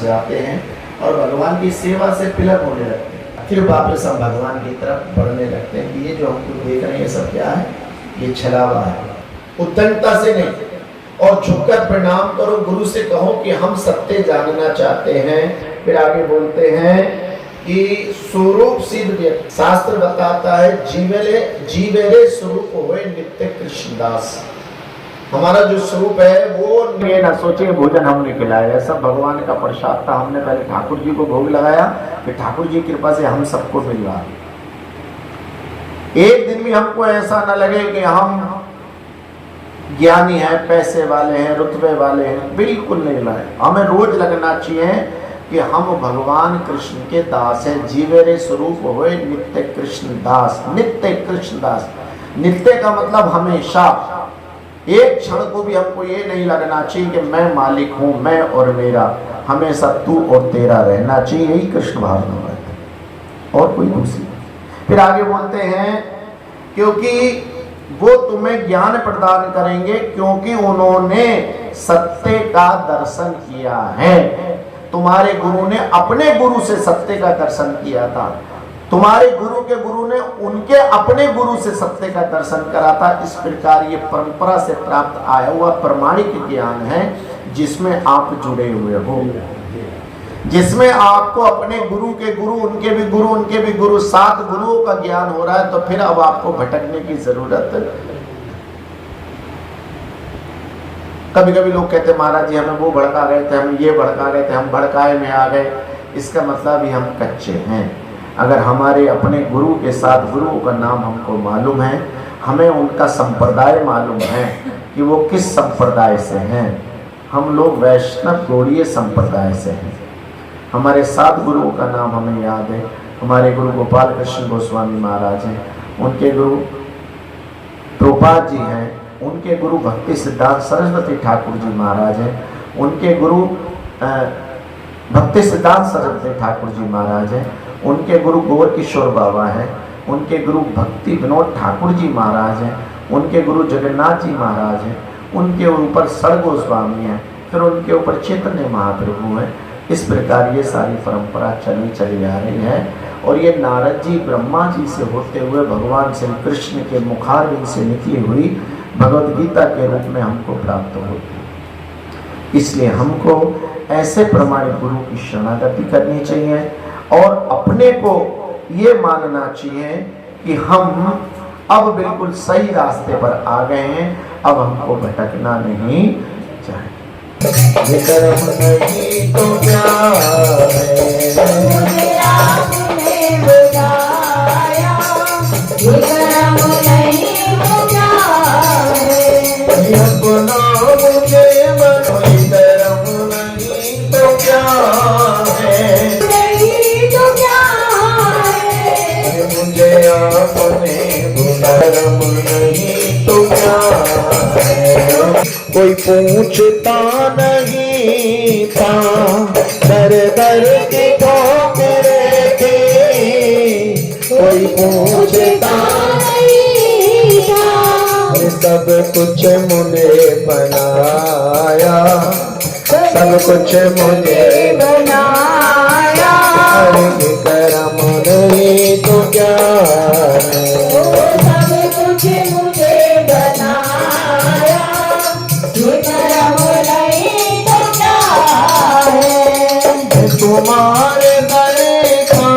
फंस जाते हैं और भगवान की सेवा से पिलक होने लगते हैं। फिर वापस हम भगवान की तरफ बढ़ने लगते हैं कि ये जो हम कुछ देख रहे हैं ये सब क्या है, ये छलावा है। उद्दंडता से नहीं, और झुककर प्रणाम करो, गुरु से कहो कि हम सत्य जानना चाहते हैं। फिर आगे बोलते हैं कि स्वरूप सिद्ध व्यक्ति, शास्त्र बताता है जीवेरे स्वरूप होए नित्य कृष्णदास। हमारा जो स्वरूप है वो ये ना सोचे भोजन हमने खिलाया, सब भगवान का प्रसाद था, हमने पहले ठाकुर जी को भोग लगाया, फिर ठाकुर जी की कृपा से हम सबको मिलवा। एक दिन भी हमको ऐसा ना लगे कि हम ज्ञानी हैं, पैसे वाले हैं, रुतबे वाले हैं, बिल्कुल नहीं लाए। हमें रोज लगना चाहिए कि हम भगवान कृष्ण के दास हैं। जीवेरे स्वरूप होए नित्य कृष्ण दास। नित्य कृष्ण दास, नित्य का मतलब हमेशा। एक क्षण को भी हमको ये नहीं लगना चाहिए कि मैं मालिक हूँ, मैं और मेरा। हमेशा तू और तेरा रहना चाहिए, यही कृष्ण भावना है और कोई दूसरी। फिर आगे बोलते हैं क्योंकि वो तुम्हें ज्ञान प्रदान करेंगे, क्योंकि उन्होंने सत्य का दर्शन किया है। तुम्हारे गुरु ने अपने गुरु से सत्य का दर्शन किया था, तुम्हारे गुरु के गुरु ने उनके अपने गुरु से सत्य का दर्शन करा था। इस प्रकार ये परंपरा से प्राप्त आया हुआ प्रमाणिक ज्ञान है, जिसमें आप जुड़े हुए हो, जिसमें आपको अपने गुरु के गुरु, उनके भी गुरु, उनके भी गुरु, 7 गुरुओं का ज्ञान हो रहा है। तो फिर अब आपको भटकने की जरूरत। कभी कभी लोग कहते महाराज जी हमें वो भड़का गए थे, हम ये भड़का गए थे, हम भड़काए में आ गए। इसका मतलब ही हम कच्चे हैं। अगर हमारे अपने गुरु के साथ गुरुओं का नाम हमको मालूम है, हमें उनका संप्रदाय मालूम है कि वो किस संप्रदाय से हैं। हम लोग वैष्णव गौड़ीय संप्रदाय से हैं। हमारे 7 गुरुओं का नाम हमें याद है। हमारे गुरु गोपाल कृष्ण गोस्वामी महाराज हैं, उनके गुरु प्रभुपाद जी हैं, उनके गुरु भक्ति सिद्धांत सरस्वती ठाकुर जी महाराज हैं, उनके गुरु भक्ति सिद्धांत सरस्वती ठाकुर जी महाराज हैं, उनके गुरु गोवर किशोर बाबा हैं, उनके गुरु भक्ति विनोद ठाकुर जी महाराज हैं, उनके गुरु जगन्नाथ जी महाराज हैं, उनके ऊपर सड़ गोस्वामी हैं, फिर उनके ऊपर चैतन्य महाप्रभु हैं। इस प्रकार ये सारी परंपरा चली आ रही है। और ये नारद जी ब्रह्मा जी से होते हुए भगवान श्री कृष्ण के मुखारविंद से निकली हुई भगवद गीता के रूप में हमको प्राप्त होती है। इसलिए हमको ऐसे प्रमाणित गुरु की शरणागति करनी चाहिए और अपने को ये मानना चाहिए कि हम अब बिल्कुल सही रास्ते पर आ गए हैं, अब हमको भटकना नहीं चाहिए। ये कर्म नहीं तो क्या है, मुझे आपने बुलाया, ये कर्म नहीं तो क्या है, अपना मुझे बनो, ये कर्म नहीं तो क्या है, नहीं तो क्या है, मुझे आपने बुलाया, कर्म नहीं तो क्या है। कोई पूछता नहीं था, दर दर की ठोकरें थी, कोई पूछता नहीं था, सब कुछ मुझे बनाया, सब कुछ मुझे बनाया, कर्म नहीं तो क्या है, सब कुछ मुझे बनाया, तुम्हारे दर का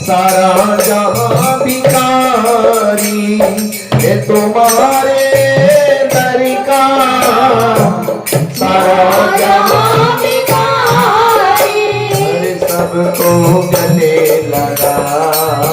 सारा जहां भिखारी, ये तुम्हारे दर का सारा जहां भिखारी, सबको गले लगाया,